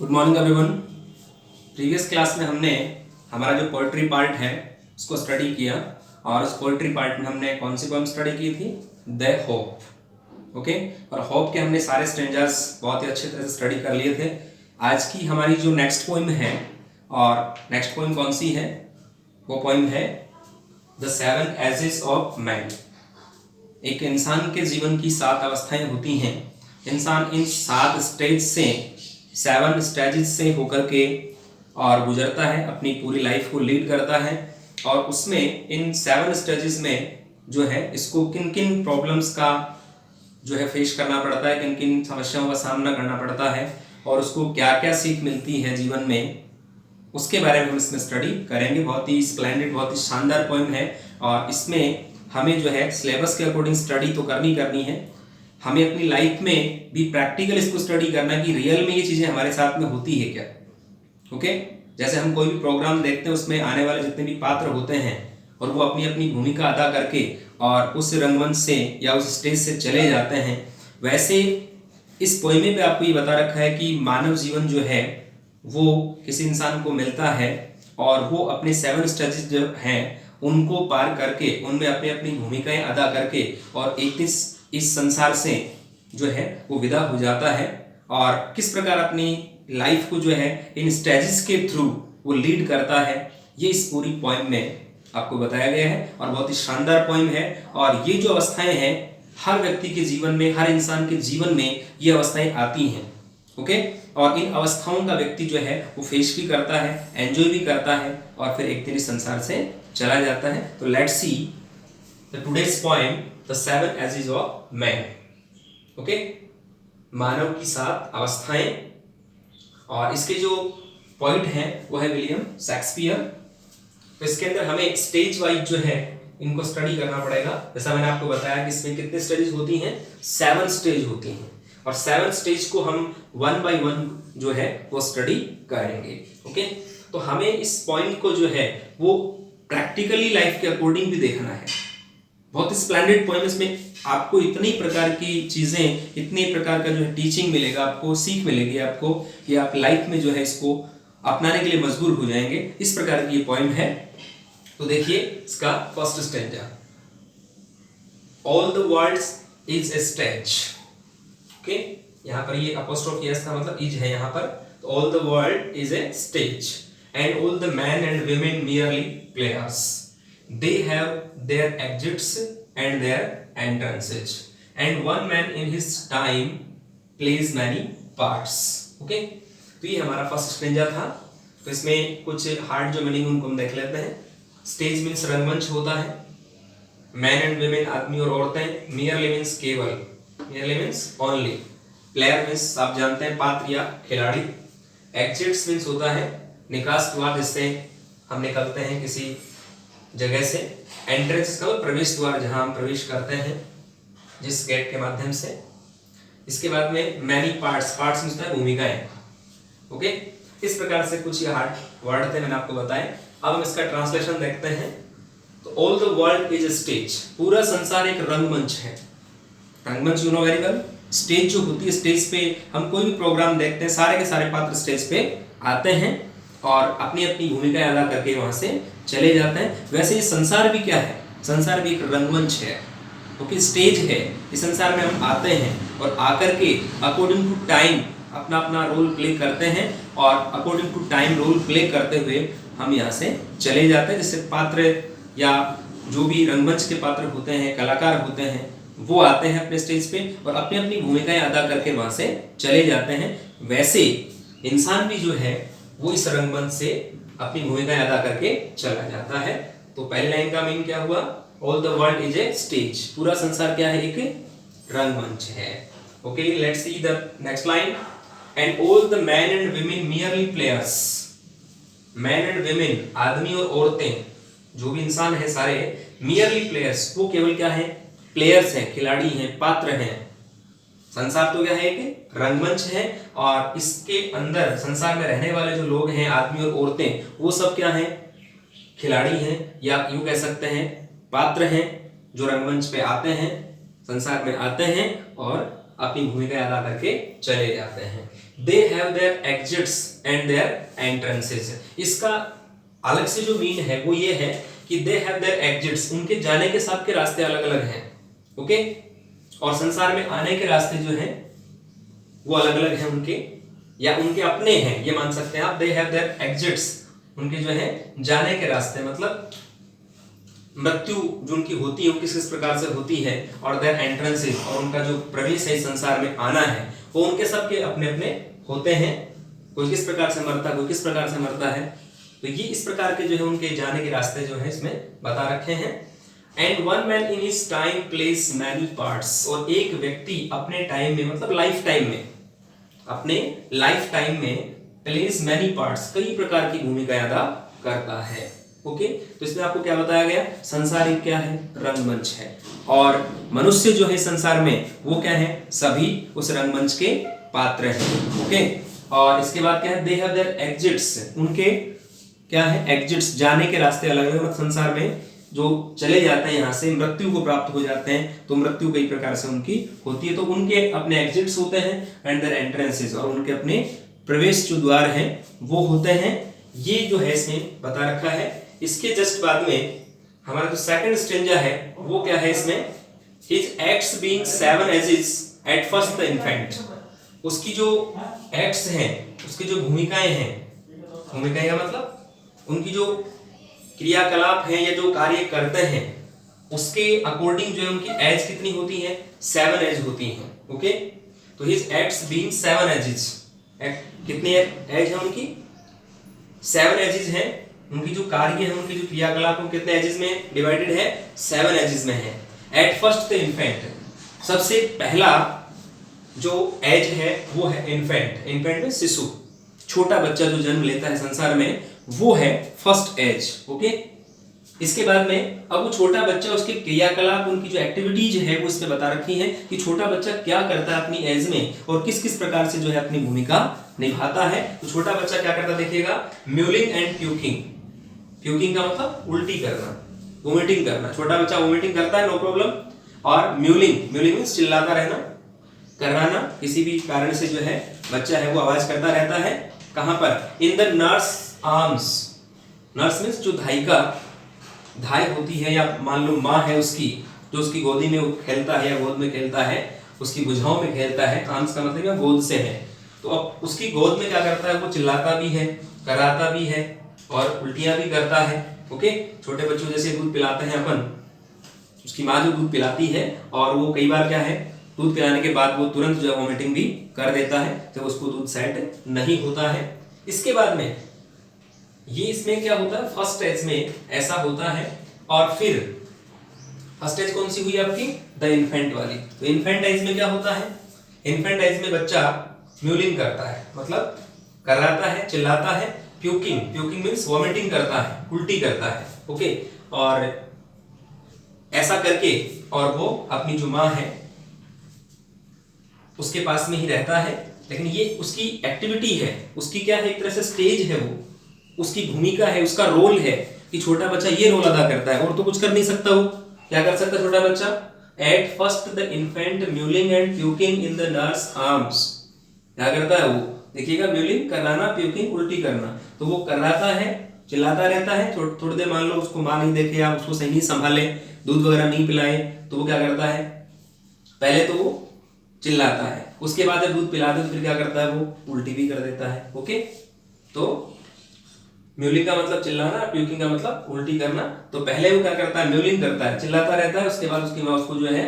Good morning everyone. Previous class में हमने हमारा जो पोएट्री पार्ट है उसको स्टडी किया और उस पोएट्री पार्ट में हमने कौन सी पोएम स्टडी की थी? The hope. ओके, और होप के हमने सारे स्ट्रेंजर्स बहुत ही अच्छे तरह से स्टडी कर लिए थे। आज की हमारी जो नेक्स्ट पोएम है, और नेक्स्ट पोएम कौन सी है? वो पोएम है the seven ages of man. एक इंसान के जीवन की 7 अवस्थाएं होती हैं। इंसान इन 7 स्टेज से 7 स्टेजेस से होकर के और गुजरता है, अपनी पूरी लाइफ को लीड करता है। और उसमें इन 7 स्टेजेस में जो है इसको किन किन प्रॉब्लम्स का जो है फेस करना पड़ता है, किन किन समस्याओं का सामना करना पड़ता है और उसको क्या क्या सीख मिलती है जीवन में, उसके बारे में हम इसमें स्टडी करेंगे। बहुत ही स्प्लेंडेड, बहुत ही शानदार पोएम है और इसमें हमें जो है सिलेबस के अकॉर्डिंग स्टडी तो करनी है। हमें अपनी लाइफ में भी प्रैक्टिकल इसको स्टडी करना कि रियल में ये चीज़ें हमारे साथ में होती है क्या। ओके, जैसे हम कोई भी प्रोग्राम देखते हैं उसमें आने वाले जितने भी पात्र होते हैं और वो अपनी अपनी भूमिका अदा करके और उस रंगमंच से या उस स्टेज से चले जाते हैं, वैसे इस पोएम पे आपको ये बता रखा है कि मानव जीवन जो है वो किसी इंसान को मिलता है और वो अपने 7 स्टेजेस जो हैं उनको पार करके उनमें अपनी अपनी भूमिकाएं अदा करके और एक इस संसार से जो है वो विदा हो जाता है और किस प्रकार अपनी लाइफ को जो है इन स्टेजेस के थ्रू वो लीड करता है, ये इस पूरी पोएम में आपको बताया गया है। और बहुत ही शानदार पोएम है और ये जो अवस्थाएं हैं हर व्यक्ति के जीवन में, हर इंसान के जीवन में ये अवस्थाएं आती हैं। ओके, और इन अवस्थाओं का व्यक्ति जो है वो फेस भी करता है, एंजॉय भी करता है और फिर एक दिन इस संसार से चला जाता है। तो let's see the today's poem the 7 ages of man. Okay, मानव की 7 अवस्थाएं, और इसके जो पॉइंट हैं वो है विलियम शेक्सपियर। तो इसके अंदर हमें स्टेज वाइज जो है इनको स्टडी करना पड़ेगा। जैसा मैंने आपको बताया कि इसमें कितने स्टेजेस होती हैं? 7 स्टेज होती हैं और 7 स्टेज को हम 1 बाय 1 जो है वो स्टडी करेंगे। ओके, तो हमें इस पॉइंट को जो है वो प्रैक्टिकली लाइफ के अकॉर्डिंग भी देखना है। बहुत ही स्प्लेंडेड पोएम, इसमें आपको इतनी प्रकार की चीजें, इतने प्रकार का जो है टीचिंग मिलेगा, आपको सीख मिलेगी आपको कि आप लाइफ में जो है इसको अपनाने के लिए मजबूर हो जाएंगे। इस प्रकार की ये पोएम है। तो देखिए इसका first stanza, all the world is a stage. Okay, यहाँ पर ये अपोस्ट्रोफी एस का मतलब इज है यहाँ पर। All the world is a stage and all the man and women merely players. They have their exits and their entrances, and one man in his time plays many parts. Okay, तो ये हमारा first stranger था। तो इसमें कुछ hard जो meaning उनको हम देख लेते हैं। स्टेज मीन्स रंगमंच होता है। मैन एंड वेमेन आदमी और औरतें। मियरली मीन्स केवल, merely means only. Player means आप जानते हैं पात्र या खिलाड़ी। एग्जिट्स मीन्स होता है निकास द्वार, जिससे हम निकलते हैं किसी जगह से। एंट्रेंस का प्रवेश द्वार, जहां हम प्रवेश करते हैं जिस गेट के माध्यम से। इसके बाद में मैनी पार्ट्स, पार्ट्स मीन्स भूमिकाएं। ओके, इस प्रकार से कुछ ये हार्ड वर्ड थे, मैंने आपको बताए। अब हम इसका ट्रांसलेशन देखते हैं। तो all the world is a stage, पूरा संसार एक रंगमंच है। रंगमंच you know very well. Stage जो होती है, स्टेज पे हम कोई भी प्रोग्राम देखते हैं, सारे के सारे पात्र स्टेज पे आते हैं और अपनी अपनी भूमिकाएं अदा करके वहां से चले जाते हैं। वैसे ये संसार भी क्या है? संसार भी एक रंगमंच है। ओके, स्टेज है। इस संसार में हम आते हैं और आकर के अकॉर्डिंग टू टाइम अपना अपना रोल प्ले करते हैं और according to time role play करते हुए हम यहाँ से चले जाते हैं। जैसे पात्र या जो भी रंगमंच के पात्र होते हैं, कलाकार होते हैं, वो आते हैं अपने स्टेज पे और अपनी अपनी भूमिकाएं अदा करके वहां से चले जाते हैं। वैसे इंसान भी जो है वो इस रंगमंच से अपनी भूमिकाएं अदा करके चला जाता है। तो पहली लाइन का मीन क्या हुआ? All the world is a stage, पूरा संसार क्या है? एक रंगमंच है। Okay, let's see the next line, and all the man and women merely players. Man and women, आदमी और औरतें, जो भी इंसान है सारे, merely players, वो केवल क्या है? प्लेयर्स हैं, खिलाड़ी हैं, पात्र हैं। संसार तो क्या है? एक रंगमंच है और इसके अंदर संसार में रहने वाले जो लोग हैं, आदमी और औरतें, वो सब क्या हैं? खिलाड़ी हैं, या यूं कह सकते हैं पात्र हैं, जो रंगमंच पे आते हैं, संसार में आते हैं और अपनी भूमिका अदा करके चले जाते हैं। They have their exits and their entrances. इसका अलग से जो मीन है वो ये है कि दे हैव देयर एग्जिट्स, उनके जाने के सबके रास्ते अलग अलग हैं, ओके, और संसार में आने के रास्ते जो हैं वो अलग अलग हैं उनके, या उनके अपने हैं, ये मान सकते हैं आप। दे हैव देयर एग्जिट्स, उनके जो है जाने के रास्ते, मतलब मृत्यु जो उनकी होती है वो किस किस प्रकार से होती है, और देयर एंट्रेंसेस, और उनका जो प्रवेश है संसार में आना है वो उनके सबके अपने अपने होते हैं। कोई किस प्रकार से मरता है, कोई किस प्रकार से मरता है, तो ये इस प्रकार के जो है उनके जाने के रास्ते जो है इसमें बता रखे हैं। And one man in his time place many parts, और एक व्यक्ति अपने टाइम में, मतलब लाइफ टाइम में, अपने लाइफ टाइम में प्लेस मैनी पार्ट्स, कई प्रकार की भूमिका अदा करता है, ओके। तो इसमें आपको क्या बताया गया, संसार एक क्या है, रंगमंच है, और मनुष्य जो है संसार में वो क्या है, सभी उस रंगमंच के पात्र हैं, ओके। और इसके बाद क्या है, दे हैव देयर एग्जिट्स, उनके क्या है, एग्जिट्स, जाने के रास्ते अलग अलग, मतलब संसार में जो चले जाते हैं, यहाँ से मृत्यु को प्राप्त हो जाते हैं, तो मृत्यु कई प्रकार से उनकी होती है, तो उनके अपने एग्जिट्स होते हैं, एंड देयर एंट्रेंसेस, और उनके अपने प्रवेश जो द्वार हैं वो होते हैं। ये जो है इसमें बता रखा है। इसके जस्ट बाद में हमारा जो सेकंड स्टेंजा है वो क्या है इसमें, his acts being 7 ages at first the infant, उसकी जो एक्ट्स हैं, उसकी जो भूमिकाएं हैं, भूमिकाएं का मतलब उनकी जो क्रियाकलाप हैं या जो कार्य करते हैं उसके अकॉर्डिंग जो है उनकी एज कितनी होती है, 7 एज होती है, ओके। तो हिज एक्ट्स बीइंग 7 एजेस, कितनी एज है उनकी, 7 एजेस हैं, उनकी जो कार्य है, उनकी जो क्रियाकलाप है कितने एजेस में डिवाइडेड है, 7 एजेस में है। एट फर्स्ट द इन्फेंट, सबसे पहला जो एज है वो है इन्फेंट, इन्फेंट में शिशु, छोटा बच्चा जो जन्म लेता है संसार में, वो है फर्स्ट एज, ओके। इसके बाद में अब वो छोटा बच्चा, उसके क्रियाकलाप, उनकी जो एक्टिविटीज है वो इसमें बता रखी है कि छोटा बच्चा क्या करता है अपनी एज में और किस किस प्रकार से जो है अपनी भूमिका निभाता है। तो छोटा बच्चा क्या करता देखिएगा, म्यूलिंग एंड प्यूकिंग, प्यूकिंग का मतलब उल्टी करना, वोमिटिंग करना, छोटा बच्चा वोमिटिंग करता है, नो प्रॉब्लम। और म्यूलिंग, म्यूलिंग मींस चिल्लाता रहना, कराना, किसी भी कारण से जो है बच्चा है वो आवाज करता रहता है, कहां पर, इन the nurse arms, nurse means जो धाइका, धाई होती है, या मान लो माँ है उसकी, जो उसकी गोदी में खेलता है या गोद में खेलता है, उसकी भुजाओं में खेलता है, आर्म्स का मतलब गोद से है, तो अब उसकी गोद में क्या करता है, वो चिल्लाता भी है, कराता भी है और उल्टियां भी करता है, ओके। छोटे बच्चों जैसे दूध पिलाते हैं अपन, उसकी माँ जो दूध पिलाती है और वो कई बार क्या है, दूध पिलाने के बाद वो तुरंत जो वोमिटिंग भी कर देता है जब उसको दूध सेट नहीं होता है। इसके बाद में ये इसमें क्या होता है, फर्स्ट एज में ऐसा होता है, और फिर फर्स्ट एज कौन सी हुई आपकी, द इन्फेंट वाली। तो इन्फेंट एज में क्या होता है, इन्फेंट एज में बच्चा म्यूलिंग करता है, मतलब कराता है, चिल्लाता है, प्यूकिंग, प्यूकिंग मींस वोमिटिंग करता है, उल्टी करता है, ओके। और ऐसा करके और वो अपनी जो माँ है उसके पास में ही रहता है, लेकिन ये उसकी एक्टिविटी है, उसकी क्या है, एक तरह से स्टेज है, वो उसकी भूमिका है, उसका रोल है कि छोटा बच्चा ये रोल अदा करता है, और तो कुछ कर नहीं सकता वो। क्या कर सकता है छोटा बच्चा, eight first the infant mewling and puking in the nurse arms, क्या करता है वो, देखिएगा, म्यूलिंग कराना, प्यूकिंग उल्टी करना, तो वो कराता है, चिल्लाता रहता है, थोड़ी देर मान लो उसको माँ नहीं देखे या उसको सही नहीं संभाले, दूध वगैरह नहीं पिलाए, तो वो क्या करता है, पहले तो वो चिल्लाता है, उसके बाद जब दूध पिलाते तो फिर क्या करता है, वो उल्टी भी कर देता है, ओके। तो म्यूलिंग का मतलब चिल्लाना, प्यूकिंग का मतलब उल्टी करना। तो पहले वो क्या करता है, म्यूलिंग करता है, चिल्लाता रहता है, उसके बाद उसकी माँ उसको जो है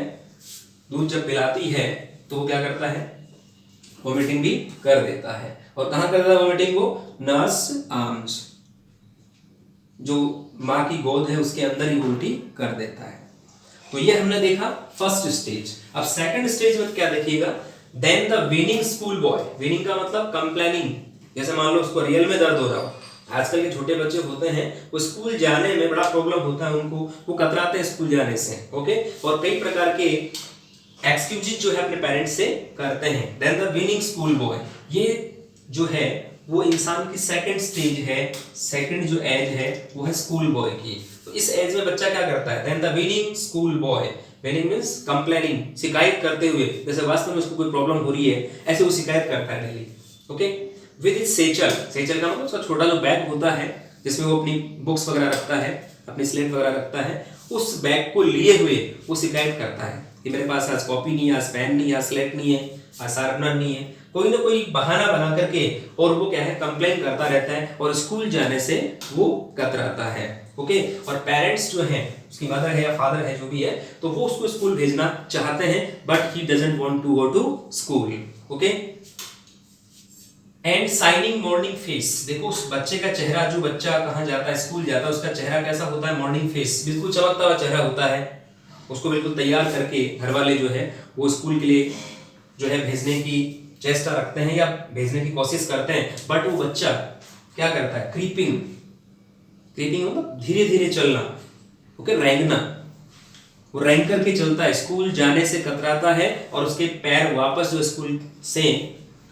दूध जब पिलाती है तो वो क्या करता है, वोमिटिंग भी कर देता है। और कहाँ करता है वोमिटिंग, वो नर्स आर्म्स, जो माँ की गोद है उसके अंदर ही उल्टी कर देता है। तो ये हमने देखा फर्स्ट स्टेज। अब सेकंड स्टेज में क्या देखिएगा, then the whining school boy, whining का मतलब कंप्लेनिंग, जैसे मान लो उसको रियल में दर्द हो रहा हो, आजकल के छोटे बच्चे होते हैं वो स्कूल जाने में बड़ा प्रॉब्लम होता है उनको, वो कतराते हैं स्कूल जाने से, ओके, और कई प्रकार के एक्सक्यूजेस जो है अपने पेरेंट्स से करते हैं। Then the whining school boy, ये जो है वो इंसान की सेकंड स्टेज है, सेकंड जो एज है वो है स्कूल बॉय की। तो इस एज में बच्चा क्या करता है, then the whining school boy, whining means complaining, शिकायत करते हुए, जैसे वास्तव में उसको कोई प्रॉब्लम हो रही है ऐसे वो शिकायत करता है डेली। ओके, विद इज सेचल, सेचल का मतलब उसका छोटा जो बैग होता है जिसमें वो अपनी बुक्स वगैरह रखता है, अपनी स्लेट वगैरह रखता है, उस बैग को लिए हुए वो शिकायत करता है कि मेरे पास आज कॉपी नहीं है, आज पेन नहीं है, आज स्लेट नहीं है, आज शार्पनर नहीं है, कोई ना कोई बहाना बना करके और वो क्या है कंप्लेन करता रहता है और स्कूल जाने से वो कतराता है। ओके, और पेरेंट्स जो हैं, उसकी मदर है या फादर है जो भी है, तो वो उसको स्कूल भेजना चाहते हैं but he doesn't want to go to school. Okay, and shining morning face, देखो उस बच्चे का चेहरा, जो बच्चा कहाँ जाता है, स्कूल जाता है, उसका चेहरा कैसा होता है, मॉर्निंग फेस, बिल्कुल चमकता हुआ चेहरा होता है। उसको बिल्कुल तैयार करके घर वाले जो है वो स्कूल के लिए जो है भेजने की चेष्टा रखते हैं या भेजने की कोशिश करते हैं, बट वो बच्चा क्या करता है, क्रीपिंग, क्रीपिंग मतलब धीरे धीरे चलना। ओके, रेंगना, वो रेंग करके चलता है, स्कूल जाने से कतराता है और उसके पैर वापस जो स्कूल से,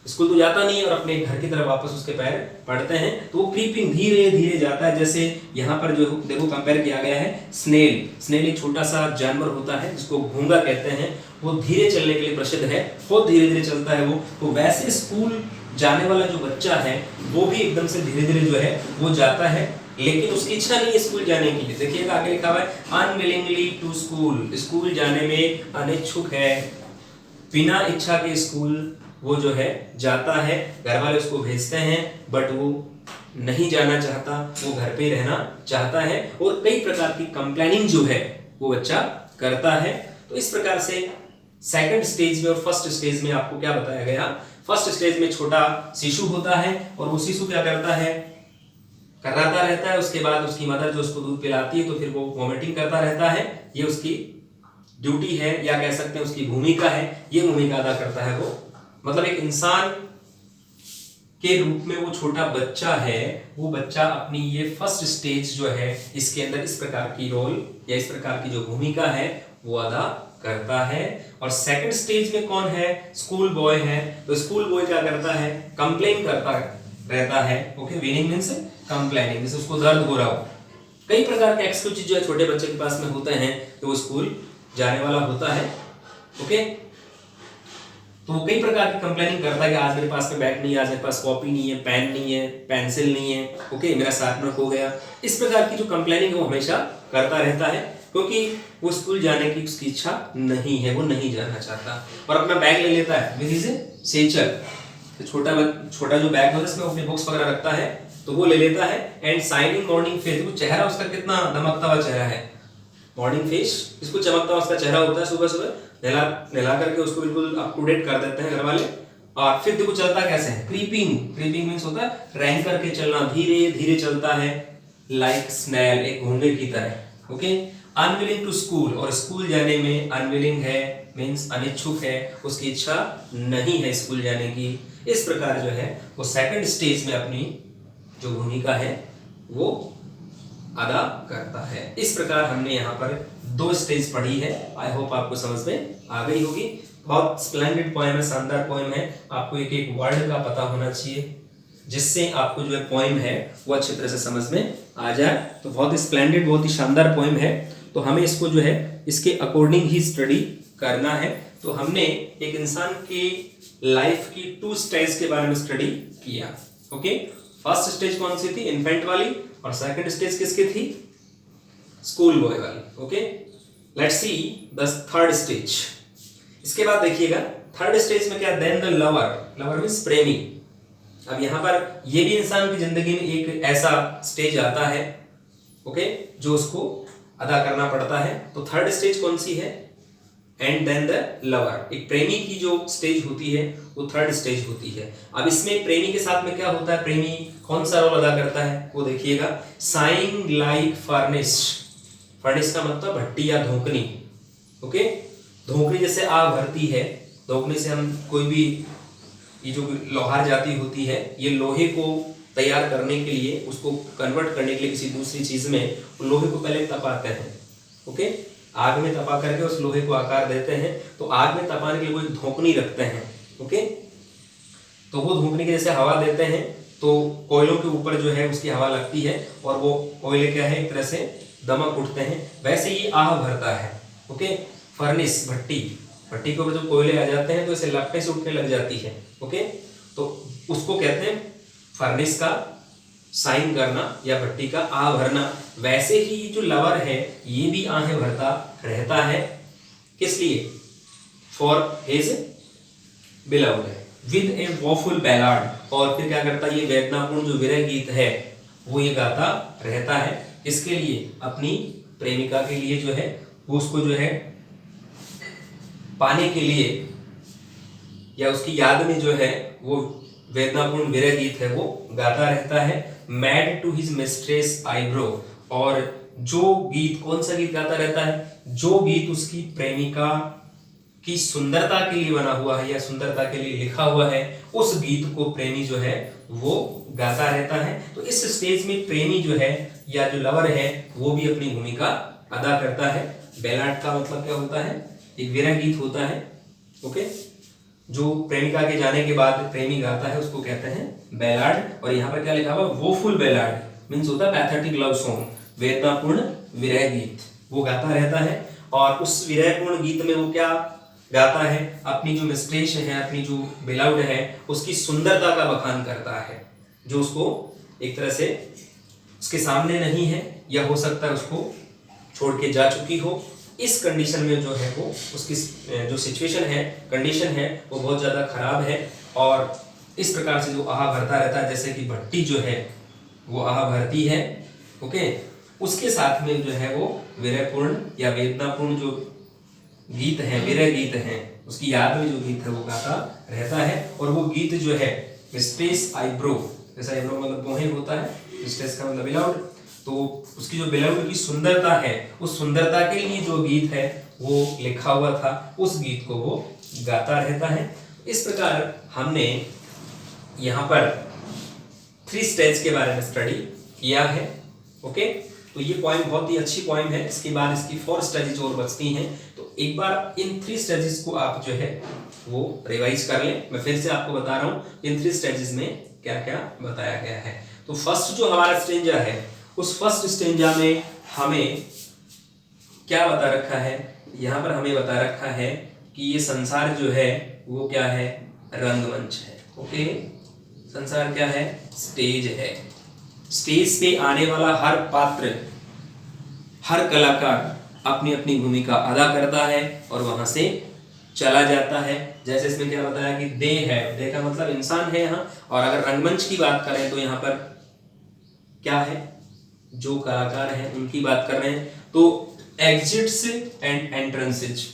स्कूल तो जाता नहीं है और अपने घर की तरफ वापस उसके पैर पड़ते हैं, तो वो क्रीपिंग धीरे धीरे जाता है। जैसे यहाँ पर जो देखो कंपेयर किया गया है स्नेल, स्नेल एक छोटा सा जानवर होता है जिसको घोंगा कहते हैं, वो धीरे चलने के लिए प्रसिद्ध है, बहुत धीरे धीरे चलता है वो, तो वैसे स्कूल जाने वाला जो बच्चा है वो भी एकदम से धीरे धीरे जो है वो जाता है, लेकिन उसकी इच्छा नहीं है स्कूल जाने की। देखिएगा आगे लिखा हुआ है अनविलिंगली टू स्कूल, स्कूल जाने में अनिच्छुक है, बिना इच्छा के स्कूल वो जो है जाता है, घर वाले उसको भेजते हैं बट वो नहीं जाना चाहता, वो घर पे रहना चाहता है और कई प्रकार की कंप्लेनिंग जो है वो बच्चा करता है। तो इस प्रकार से सेकंड स्टेज में और फर्स्ट स्टेज में आपको क्या बताया गया, फर्स्ट स्टेज में छोटा शिशु होता है और वो शिशु क्या करता है, कराता रहता है, उसके बाद उसकी मदर जो उसको दूध पिलाती है तो फिर वो वॉमिटिंग करता रहता है, ये उसकी ड्यूटी है या कह सकते हैं उसकी भूमिका है, ये भूमिका अदा करता है वो, मतलब एक इंसान के रूप में वो छोटा बच्चा है, वो बच्चा अपनी ये फर्स्ट स्टेज जो है इसके अंदर इस प्रकार की रोल या इस प्रकार की जो भूमिका है वो अदा करता है। और सेकंड स्टेज में कौन है, स्कूल बॉय है, तो स्कूल बॉय क्या करता है, कंप्लेन करता रहता है। ओके, वीनिंग मींस कंप्लेनिंग, जैसे उसको दर्द हो रहा हो, कई प्रकार के एक्सक्यूज जो है छोटे बच्चे के पास में होते हैं तो वो स्कूल जाने वाला होता है। ओके, तो वो कई प्रकार की कंप्लेनिंग करता है कि आज मेरे पास में बैग नहीं है, आज मेरे पास कॉपी नहीं है, पेन नहीं है, पेंसिल नहीं है, ओके, मेरा शार्पनर खो गया। इस प्रकार की जो कंप्लेनिंग वो हमेशा करता रहता है क्योंकि वो स्कूल जाने की उसकी इच्छा नहीं है, वो नहीं जाना चाहता और अपना बैग ले लेता है विद हिज सेचर, तो छोटा जो बैग होता है उसमें अपनी बुक्स वगैरह रखता है तो वो ले लेता है। एंड शाइनिंग मॉर्निंग फेस, वो चेहरा उसका कितना दमकता हुआ चेहरा है, मॉर्निंग फेस, इसको चमकता हुआ उसका चेहरा होता है, सुबह सुबह नहला करके उसको बिल्कुल अप टू डेट कर देते हैं घर वाले। और फिर देखो चलता कैसे है, क्रीपिंग, क्रीपिंग मींस होता है रैंक करके चलना, धीरे धीरे चलता है, लाइक स्नेल, एक घोंघे की तरह। ओके, अनविलिंग टू स्कूल, और स्कूल जाने में अनविलिंग है मींस अनिच्छुक है, उसकी इच्छा नहीं है स्कूल जाने की। इस प्रकार जो है वो सेकंड स्टेज में अपनी जो भूमिका है वो अदा करता है। इस प्रकार हमने यहाँ पर 2 स्टेज पढ़ी है, आई होप आपको समझ में आ गई होगी। बहुत स्प्लेंडेड पोएम है, शानदार पोएम है, आपको एक एक वर्ड का पता होना चाहिए जिससे आपको जो है पोएम है वो अच्छी तरह से समझ में आ जाए। तो बहुत ही स्प्लेंडेड, बहुत ही शानदार पोएम है, तो हमें इसको जो है इसके अकॉर्डिंग ही स्टडी करना है। तो हमने एक इंसान की लाइफ की 2 स्टेज के बारे में स्टडी किया। ओके, फर्स्ट स्टेज कौन सी थी, इन्फेंट वाली, और सेकंड स्टेज किसकी थी, स्कूल बॉय वाली। Okay, let's see the third stage. इसके बाद देखिएगा थर्ड स्टेज में क्या, then the lover, lover means प्रेमी। अब यहाँ पर ये भी इंसान की जिंदगी में एक ऐसा स्टेज आता है, ओके, जो उसको अदा करना पड़ता है। तो थर्ड स्टेज कौन सी है, एंड देन द लवर, एक प्रेमी की जो स्टेज होती है वो थर्ड स्टेज होती है। अब इसमें प्रेमी के साथ में क्या होता है, प्रेमी कौन सा रोल अदा करता है वो देखिएगा, साइंग लाइक फर्नेस, फर्नेस का मतलब भट्टी या धोकनी। ओके, धोकनी जैसे आग भरती है, धोकनी से हम कोई भी ये जो लोहार जाती होती है, ये लोहे को तैयार करने के लिए, उसको कन्वर्ट करने के लिए किसी दूसरी चीज में लोहे को पहले तपाते हैं। ओके, आग में तपा करके उस लोहे को आकार देते हैं, तो आग में तपाने के लिए वो एक धोकनी रखते हैं। ओके, तो वो धोकनी के जैसे हवा देते हैं तो कोयलों के ऊपर जो है उसकी हवा लगती है और वो कोयले क्या है एक तरह से दमक उठते हैं, वैसे ही आग भरता है। ओके, फर्नेस, भट्टी, भट्टी के ऊपर जब कोयले आ जाते हैं तो इसे लपटें से उठने लग जाती है। ओके, तो उसको कहते हैं फर्नेस का साइन करना या भट्टी का आह भरना। वैसे ही जो लवर है ये भी आहें भरता रहता है, किस लिए? For his beloved with A woeful ballad. और फिर क्या करता है, ये वेदनापूर्ण जो विरह गीत है वो ये गाता रहता है, इसके लिए? अपनी प्रेमिका के लिए जो है वो उसको जो है पाने के लिए या उसकी याद में जो है वो वेदनापूर्ण विरह गीत है वो गाता रहता है। Made to his mistress eyebrow. और जो गीत, कौन सा गीत गाता रहता है? जो गीत उसकी प्रेमिका की सुंदरता के लिए बना हुआ है या सुंदरता के लिए लिखा हुआ है, उस गीत को प्रेमी जो है वो गाता रहता है। तो इस स्टेज में प्रेमी जो है या जो लवर है वो भी अपनी भूमिका अदा करता है। बैलाड का मतलब क्या होता है? एक विरह गीत होता है। ओके, जो प्रेमिका के जाने के बाद प्रेमी गाता है उसको कहते हैं बैलाड। और यहाँ पर क्या लिखा हुआ? वोफुल बैलाड मीन्स होता है पैथेटिक लव सॉन्ग, वेदनापूर्ण विरह गीत वो गाता रहता है। और उस विरहपूर्ण गीत में वो क्या गाता है? अपनी जो मिस्ट्रेस है, अपनी जो बिलव्ड है, उसकी सुंदरता का बखान करता है, जो उसको एक तरह से उसके सामने नहीं है या हो सकता है उसको छोड़ के जा चुकी हो। इस कंडीशन में जो है वो उसकी जो सिचुएशन है, कंडीशन है वो बहुत ज़्यादा खराब है। और इस प्रकार से जो आह भरता रहता है, जैसे कि भट्टी जो है वो आह भरती है। ओके, उसके साथ में जो है वो विरहपूर्ण या वेदनापूर्ण जो गीत है, विरह गीत है, उसकी याद में जो गीत है वो गाता रहता है। और वो गीत जो है मिस्ट्रेस आईब्रो, जैसा आईब्रो मतलब भौहें होता है, मिस्ट्रेस का मतलब बिलव्ड, तो उसकी जो बिलव्ड की सुंदरता है, उस सुंदरता के लिए जो गीत है वो लिखा हुआ था, उस गीत को वो गाता रहता है। इस प्रकार हमने यहाँ पर 3 स्टेज के बारे में स्टडी किया है। ओके, तो ये पॉइंट बहुत ही अच्छी पॉइंट है। इसके बाद इसकी 4 स्टेजेस और बचती हैं, तो एक बार इन 3 स्टेजेस को आप जो है वो रिवाइज कर लें। मैं फिर से आपको बता रहा हूँ इन 3 स्टेजेस में क्या क्या बताया गया है। तो फर्स्ट जो हमारा स्टेंजा है, उस फर्स्ट स्टेंजा में हमें क्या बता रखा है? यहाँ पर हमें बता रखा है कि ये संसार जो है वो क्या है? रंगमंच है। ओके, संसार क्या है? स्टेज है। स्टेज पे आने वाला हर पात्र, हर कलाकार अपनी अपनी भूमिका अदा करता है और वहां से चला जाता है। जैसे इसमें क्या बताया कि दे है, दे का मतलब इंसान है यहाँ। और अगर रंगमंच की बात करें तो यहाँ पर क्या है? जो कलाकार हैं उनकी बात कर रहे हैं। तो एग्जिट्स एंड एंट्रेंसेज,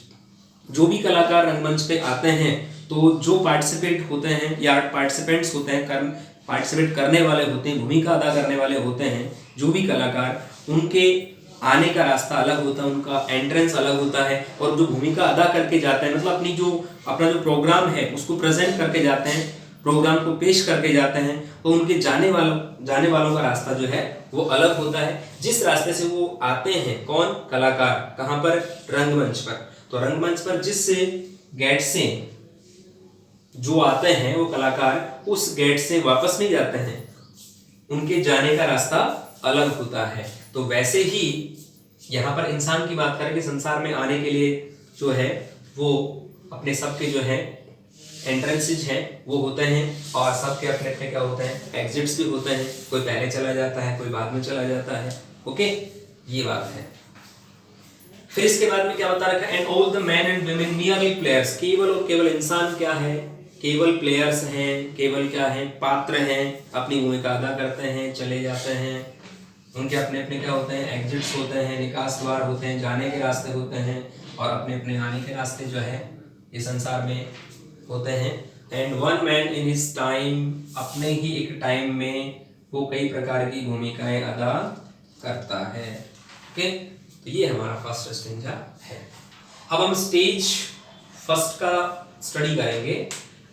जो भी कलाकार रंगमंच पे आते हैं तो जो पार्टिसिपेट होते हैं या पार्टिसिपेंट्स होते हैं, पार्टिसिपेट करने वाले होते हैं, भूमिका अदा करने वाले होते हैं, जो भी कलाकार, उनके आने का रास्ता अलग होता है, उनका एंट्रेंस अलग होता है। और जो भूमिका अदा करके जाते हैं, मतलब अपना जो प्रोग्राम है उसको प्रेजेंट करके जाते हैं, प्रोग्राम को पेश करके जाते हैं, तो उनके जाने वालों का रास्ता जो है वो अलग होता है। जिस रास्ते से वो आते हैं, कौन? कलाकार, कहाँ पर? रंगमंच पर। तो रंगमंच पर जिस गेट से जो आते हैं वो कलाकार, उस गेट से वापस नहीं जाते हैं, उनके जाने का रास्ता अलग होता है। तो वैसे ही यहाँ पर इंसान की बात करें कि संसार में आने के लिए जो है वो अपने सबके जो है एंट्रेंसेज हैं वो होते हैं, और सबके अपने अपने क्या होते हैं? एग्जिट्स भी होते हैं। कोई पहले चला जाता है, कोई बाद में चला जाता है। ओके, ये बात है। फिर इसके बाद में क्या बता रखा है? And all the man and women merely players, केवल और केवल इंसान क्या है? केवल प्लेयर्स हैं, केवल क्या है? पात्र हैं, अपनी भूमिका अदा करते हैं, चले जाते हैं। उनके अपने अपने क्या होते हैं? एग्जिट्स होते हैं, निकास द्वार होते हैं, जाने के रास्ते होते हैं, और अपने अपने आने के रास्ते जो है इस संसार में होते हैं। And one man in his time, अपने ही एक टाइम में वो कई प्रकार की भूमिकाएं अदा करता है। ओके, तो ये हमारा फर्स्ट स्टेंजा है। अब हम स्टेज फर्स्ट का स्टडी करेंगे।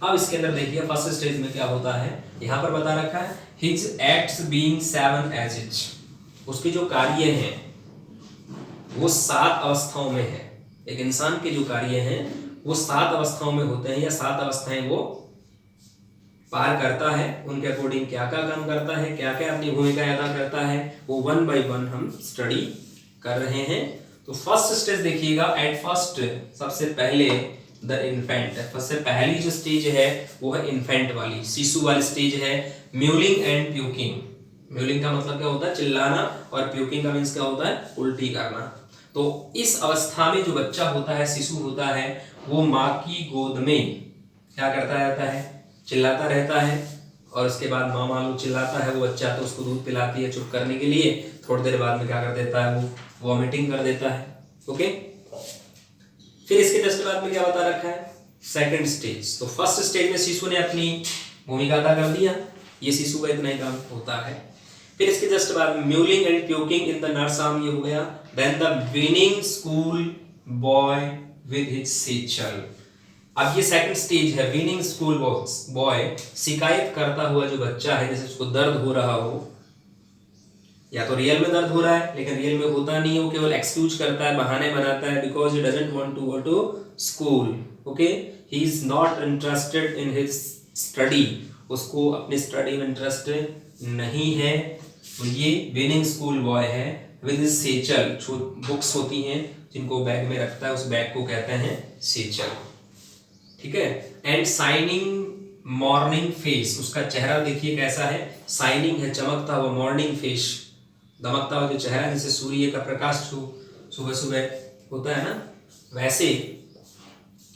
अब इसके अंदर देखिए फर्स्ट स्टेज में क्या होता है, यहाँ पर बता रखा है हिज एक्ट्स बीइंग 7 एजेज, उसके जो कार्य हैं वो 7 अवस्थाओं में है। एक इंसान के जो कार्य हैं वो 7 अवस्थाओं में होते हैं, या 7 अवस्थाएं वो पार करता है। उनके अकॉर्डिंग क्या क्या काम करता है, क्या क्या अपनी भूमिका अदा करता है, वो 1 by 1 हम स्टडी कर रहे हैं। तो फर्स्ट स्टेज देखिएगा, एट फर्स्ट सबसे पहले द इन्फेंट, सबसे पहली जो स्टेज है वो है इन्फेंट वाली, शिशु वाली स्टेज है। म्यूलिंग एंड प्यूकिंग, म्यूलिंग का मतलब क्या होता है? चिल्लाना, और प्यूकिंग का मीन्स क्या होता है? उल्टी करना। तो इस अवस्था में जो बच्चा होता है, शिशु होता है, वो माँ की गोद में क्या करता रहता है? चिल्लाता रहता है। और उसके बाद माँ मान लो चिल्लाता है वो बच्चा, तो उसको दूध पिलाती है चुप करने के लिए। थोड़ी देर बाद में क्या कर देता है? वो वॉमिटिंग कर देता है। ओके, फिर इसके जस्ट बाद में क्या बता रखा है? Second stage. तो फर्स्ट स्टेज में शिशु ने अपनी भूमिका अदा कर दिया, ये शिशु का इतना ही काम होता है। फिर इसके जस्ट बाद mewling and puking in the nurse arm, ये हो गया। Then the whining school boy with his satchel. अब ये सेकंड स्टेज है, वीनिंग स्कूल बॉय, शिकायत करता हुआ जो बच्चा है, जैसे उसको दर्द हो रहा हो, या तो रियल में दर्द हो रहा है लेकिन रियल में होता नहीं है, वो केवल एक्सक्यूज करता है, बहाने बनाता है, because he doesn't want to go to school. Okay, he is not interested in his study, उसको अपनी स्टडी में इंटरेस्ट नहीं है। तो ये वीनिंग स्कूल बॉय है विद हिज सेचल, जो बुक्स होती हैं जिनको बैग में रखता है, उस बैग को कहते हैं सेचल। ठीक है, एंड शाइनिंग मॉर्निंग फेस, उसका चेहरा देखिए कैसा है? शाइनिंग है, चमकता हुआ। मॉर्निंग फेस, दमकता हुआ जो चेहरा, जैसे सूर्य का प्रकाश सुबह सुबह होता है ना, वैसे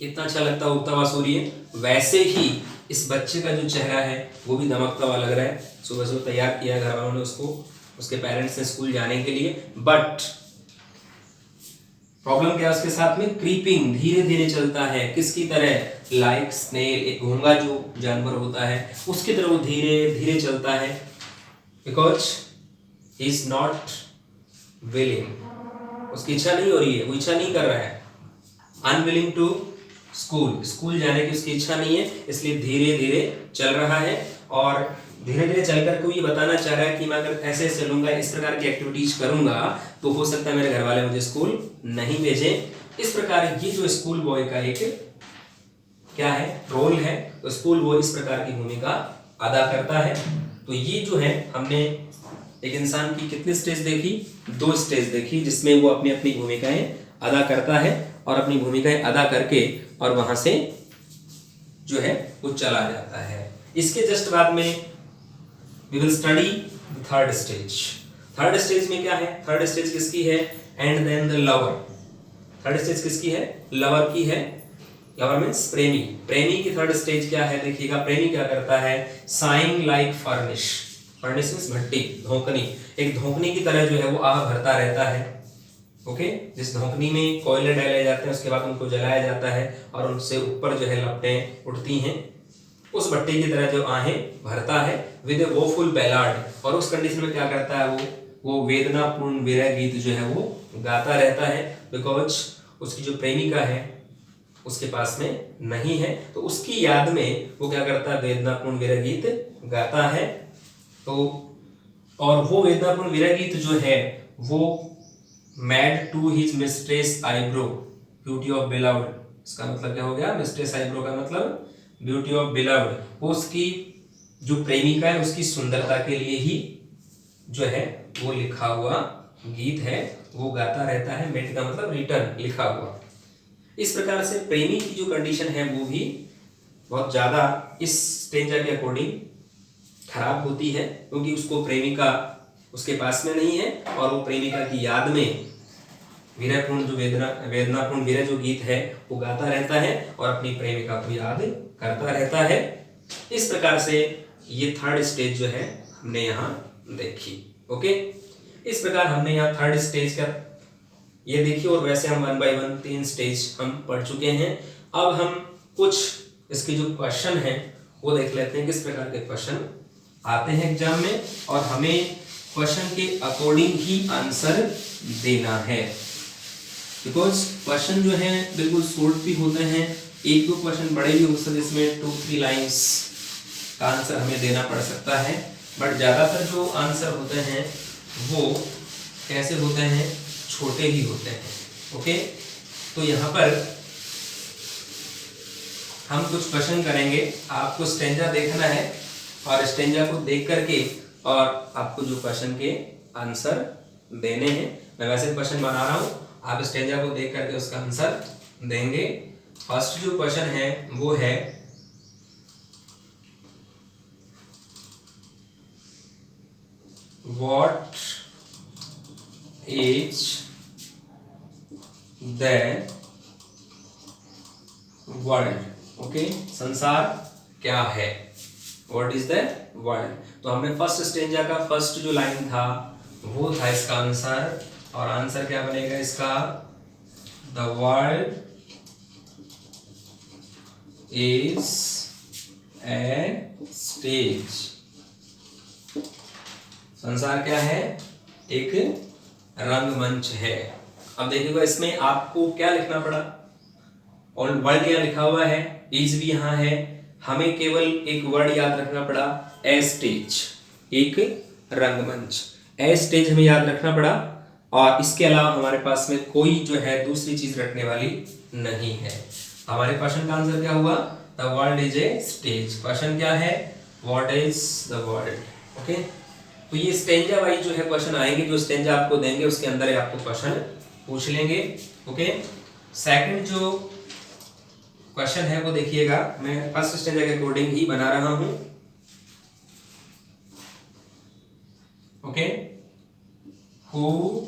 कितना अच्छा लगता है उगता हुआ सूर्य, वैसे ही इस बच्चे का जो चेहरा है वो भी दमकता हुआ लग रहा है। सुबह सुबह तैयार किया घर वालों ने उसको, उसके पेरेंट्स ने स्कूल जाने के लिए। बट प्रॉब्लम क्या है उसके साथ में? क्रीपिंग, धीरे धीरे चलता है। किसकी तरह? लाइक स्नेल, एक घोंघा जो जानवर होता है उसकी तरह वो धीरे धीरे चलता है। Because he is not willing, उसकी इच्छा नहीं हो रही है, वो इच्छा नहीं कर रहा है। अनविलिंग टू स्कूल, स्कूल जाने की उसकी इच्छा नहीं है, इसलिए धीरे धीरे चल रहा है। और धीरे धीरे चलकर को ये बताना चाह रहा है कि मैं अगर ऐसे चलूंगा, इस प्रकार की एक्टिविटीज करूंगा, तो हो सकता है मेरे घर वाले मुझे स्कूल नहीं भेजें। इस प्रकार ये जो स्कूल बॉय का एक क्या है? रोल है। तो स्कूल बॉय इस प्रकार की भूमिका अदा करता है। तो ये जो है हमने एक इंसान की कितनी स्टेज देखी? 2 स्टेज देखी, जिसमें वो अपनी अपनी भूमिकाएं अदा करता है, और अपनी भूमिकाएं अदा करके और वहां से जो है वो चला जाता है। इसके जस्ट बाद में we will study third stage. Third stage में क्या है? थर्ड स्टेज किसकी है? And then the lover. Third stage किसकी है? लवर की है। लवर मीन्स प्रेमी। प्रेमी की थर्ड स्टेज क्या है? देखिएगा, प्रेमी क्या करता है? Sighing like furnace, furnace means भट्टी, धोकनी। एक धोकनी की तरह जो है वो आह भरता रहता है। ओके, जिस धोकनी में कोयले डाले जाते हैं, उसके बाद उनको जलाया जाता है और उनसे ऊपर जो है लपटें उठती हैं, उस भट्टी की तरह जो आहें भरता है विद ए वोफुल बैलाड। और उस कंडीशन में क्या करता है? वो वेदनापूर्ण विरह गीत जो है वो गाता रहता है। बिकॉज उसकी जो प्रेमिका है उसके पास में नहीं है, तो उसकी याद में वो क्या करता है? वेदनापूर्ण विरह गीत गाता है। तो और वो वेदनापूर्ण विरह गीत जो है वो made to his mistress eyebrow beauty of beloved. इसका मतलब क्या हो गया? मिस्ट्रेस आईब्रो का मतलब ब्यूटी ऑफ बिलव्ड, वो उसकी जो प्रेमिका है उसकी सुंदरता के लिए ही जो है वो लिखा हुआ गीत है, वो गाता रहता है। मेट का मतलब रिटर्न, लिखा हुआ। इस प्रकार से प्रेमी की जो कंडीशन है वो भी बहुत ज्यादा इस स्टेंजा के अकॉर्डिंग खराब होती है, क्योंकि उसको प्रेमिका उसके पास में नहीं है, और वो प्रेमिका की याद में विरहपूर्ण जो वेदनापूर्ण विरह जो गीत है वो गाता रहता है और अपनी प्रेमिका को याद करता रहता है। इस प्रकार से ये थर्ड स्टेज जो है हमने यहाँ देखी। ओके, इस प्रकार हमने यहाँ थर्ड स्टेज का ये देखी, और वैसे हम 1 बाय 1 3 स्टेज हम पढ़ चुके हैं। अब हम कुछ इसके जो क्वेश्चन हैं वो देख लेते हैं, किस प्रकार के क्वेश्चन आते हैं एग्जाम में, और हमें क्वेश्चन के अकॉर्डिंग ही आंसर देना है। बिकॉज क्वेश्चन जो है बिल्कुल शॉर्ट भी होते हैं, 1-2 क्वेश्चन बड़े भी हो सकते हैं, इसमें 2-3 लाइंस का आंसर हमें देना पड़ सकता है। बट ज़्यादातर जो आंसर होते हैं वो कैसे होते हैं? छोटे ही होते हैं। ओके, तो यहाँ पर हम कुछ क्वेश्चन करेंगे, आपको स्टेंजा देखना है और स्टेंजा को देख करके और आपको जो क्वेश्चन के आंसर देने हैं। मैं वैसे क्वेश्चन बना रहा हूँ आप स्टेंजा को देख करके उसका आंसर देंगे। फर्स्ट जो क्वेश्चन है वो है what is the world. Okay, संसार क्या है, व्हाट इज द वर्ल्ड। तो हमने फर्स्ट स्टेंजा का फर्स्ट जो लाइन था वो था इसका आंसर, और आंसर क्या बनेगा इसका, the world is a stage. संसार क्या है, एक रंगमंच है। अब देखिएगा इसमें आपको क्या लिखना पड़ा, और वर्ड यहाँ लिखा हुआ है, इज भी यहाँ है, हमें केवल एक वर्ड याद रखना पड़ा, ए स्टेज, एक रंगमंच। ए स्टेज हमें याद रखना पड़ा, और इसके अलावा हमारे पास में कोई जो है दूसरी चीज रखने वाली नहीं है। हमारे क्वेश्चन का आंसर क्या हुआ, the world is a stage. Question क्या है, what is the world. Okay, तो ये स्टेंजा वाइज जो है क्वेश्चन आएंगे, जो स्टेंजा आपको देंगे उसके अंदर आपको क्वेश्चन पूछ लेंगे। ओके, सेकंड जो क्वेश्चन है वो देखिएगा, मैं फर्स्ट स्टेंजा के अकॉर्डिंग ही बना रहा हूं। Okay, who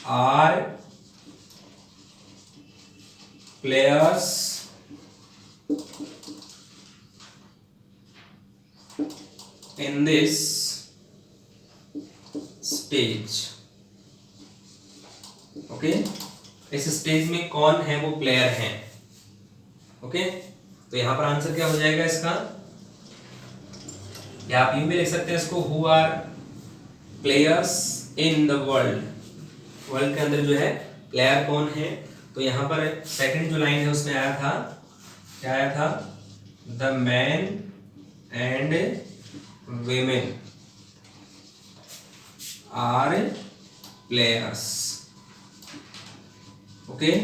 are players in this stage. Okay, इस स्टेज में कौन है वो प्लेयर हैं। ओके, तो यहां पर आंसर क्या हो जाएगा इसका, या आप यूं भी लिख सकते हैं इसको, who are players in the world. World के अंदर जो है प्लेयर कौन है। तो यहां पर सेकंड जो लाइन है उसमें आया था, क्या आया था, the man and women are players, okay,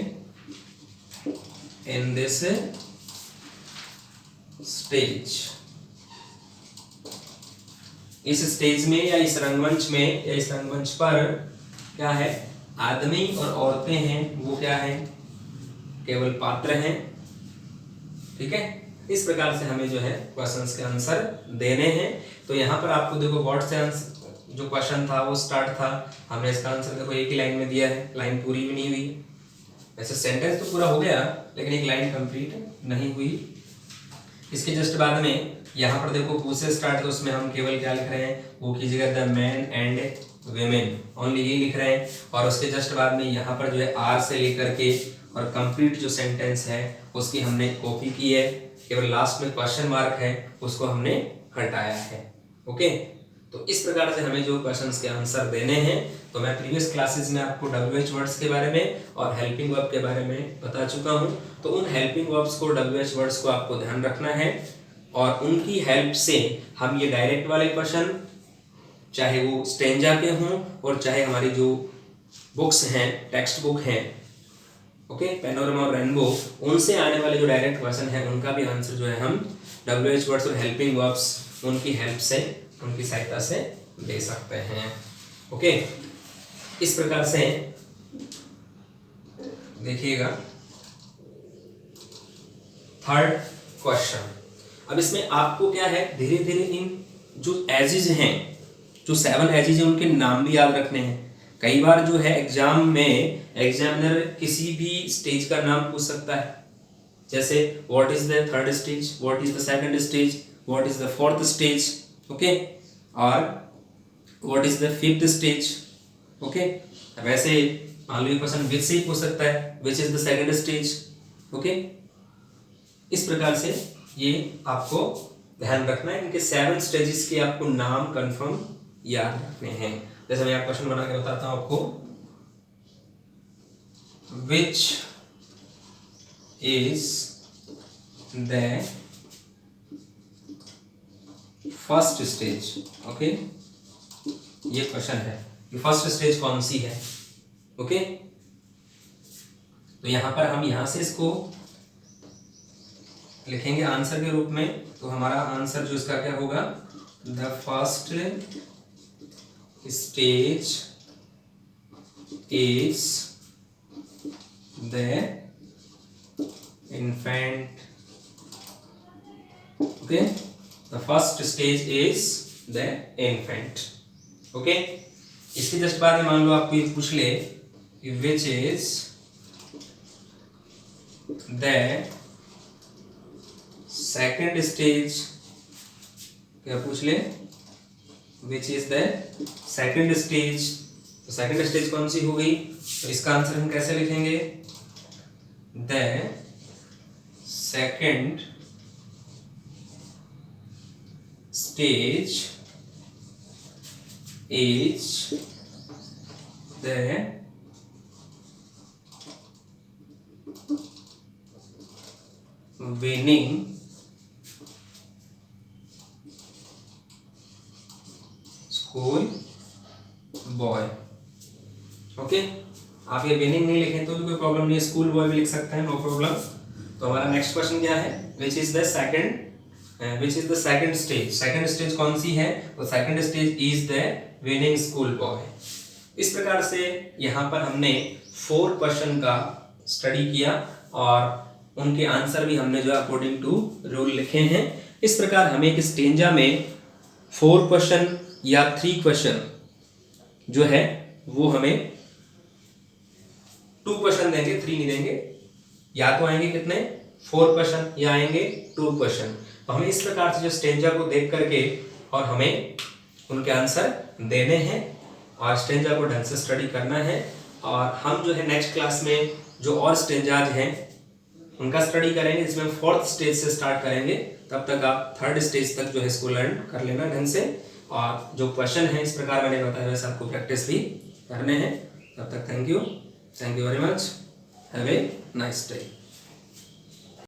in this stage। इस स्टेज में या इस रंगमंच में या इस रंगमंच पर क्या है, आदमी और औरतें हैं, वो क्या है, केवल पात्र हैं। ठीक है, इस प्रकार से हमें जो है क्वेश्चंस के आंसर देने हैं। तो यहाँ पर आपको देखो व्हाट से आंसर जो क्वेश्चन था वो स्टार्ट था, हमने इसका आंसर देखो एक ही लाइन में दिया है, लाइन पूरी भी नहीं हुई। वैसे सेंटेंस तो पूरा हो गया लेकिन एक लाइन कंप्लीट नहीं हुई। इसके जस्ट बाद में यहाँ पर देखो हु से स्टार्ट, तो उसमें हम केवल क्या लिख रहे हैं, वो कीजिएगा the man and women, only ये लिख रहे हैं। और उसके जस्ट बाद में यहाँ पर जो है आर से लेकर के और कंप्लीट जो सेंटेंस है उसकी हमने कॉपी की है, केवल लास्ट में क्वेश्चन मार्क है उसको हमने हटाया है। ओके, तो इस प्रकार से हमें जो क्वेश्चंस के आंसर देने हैं, तो मैं प्रीवियस क्लासेस में आपको WH वर्ड्स के बारे में और हेल्पिंग वर्ब के बारे में बता चुका हूं। तो उन हेल्पिंग वर्ब्स को, WH वर्ड्स को आपको ध्यान रखना है, और उनकी हेल्प से हम ये डायरेक्ट वाले क्वेश्चन, चाहे वो स्टेंजा के हों और चाहे हमारी जो बुक्स हैं, टेक्स्ट बुक हैं, ओके, पैनोरमा और रेनबो, उनसे आने वाले जो डायरेक्ट क्वेश्चन है उनका भी आंसर जो है हम WH वर्ड्स और हेल्पिंग वर्ब्स उनकी हेल्प से, उनकी सहायता से दे सकते हैं। ओके, इस प्रकार से देखिएगा थर्ड क्वेश्चन। अब इसमें आपको क्या है, धीरे धीरे इन जो एजेज हैं, जो 7 एजेज हैं उनके नाम भी याद रखने हैं। कई बार जो है एग्जाम में एग्जामिनर किसी भी स्टेज का नाम पूछ सकता है, जैसे what is the third stage, what is the second stage, what is the fourth stage, okay, और what is the fifth stage. Okay, वैसे मान लो क्वेश्चन विच से ही पूछ सकता है, which is the second stage. Okay, इस प्रकार से ये आपको ध्यान रखना है, इनके 7 स्टेजेस के आपको नाम कंफर्म याद रखने हैं। जैसे मैं क्वेश्चन बना के बताता हूं आपको, which is the first stage. Okay, ये क्वेश्चन है कि फर्स्ट स्टेज कौन सी है। ओके, तो यहां पर हम यहां से इसको लिखेंगे आंसर के रूप में। तो हमारा आंसर जो इसका क्या होगा, the first stage is the infant. Okay, the first stage is the infant. Okay, इसके जस्ट बाद में मान लो आपको ये पूछ ले which is the second stage, क्या पूछ ले which is the second stage, तो सेकंड स्टेज कौन सी हो गई, तो इसका आंसर हम कैसे लिखेंगे, the second stage is the winning school boy. Okay, आप ये विनिंग नहीं लिखें तो भी कोई प्रॉब्लम नहीं है, स्कूल बॉय भी लिख सकते हैं, नो प्रॉब्लम. तो हमारा नेक्स्ट क्वेश्चन क्या है, which is the second stage. Second stage कौन सी है, तो second stage is the winning school boy. इस प्रकार से यहाँ पर हमने 4 क्वेश्चन का स्टडी किया और उनके आंसर भी हमने जो अकॉर्डिंग टू रूल लिखे हैं. इस प्रकार हमें एक स्टेंजा में 4 क्वेश्चन या 3 क्वेश्चन जो है वो हमें 2 क्वेश्चन देंगे, 3 नहीं देंगे. या तो आएंगे कितने 4 क्वेश्चन या आएंगे 2 क्वेश्चन. तो हमें इस प्रकार से जो स्टेंजा को देख करके और हमें उनके आंसर देने हैं और स्टेंजा को ढंग से स्टडी करना है. और हम जो है नेक्स्ट क्लास में जो और स्टेंजाज हैं उनका स्टडी करेंगे, जिसमें 4th स्टेज से स्टार्ट करेंगे. तब तक आप 3rd स्टेज तक जो है इसको लर्न कर लेना ढंग से. और जो क्वेश्चन है इस प्रकार मैंने बताया वैसे आपको प्रैक्टिस भी करने हैं. तब तक thank you very much, have a nice day.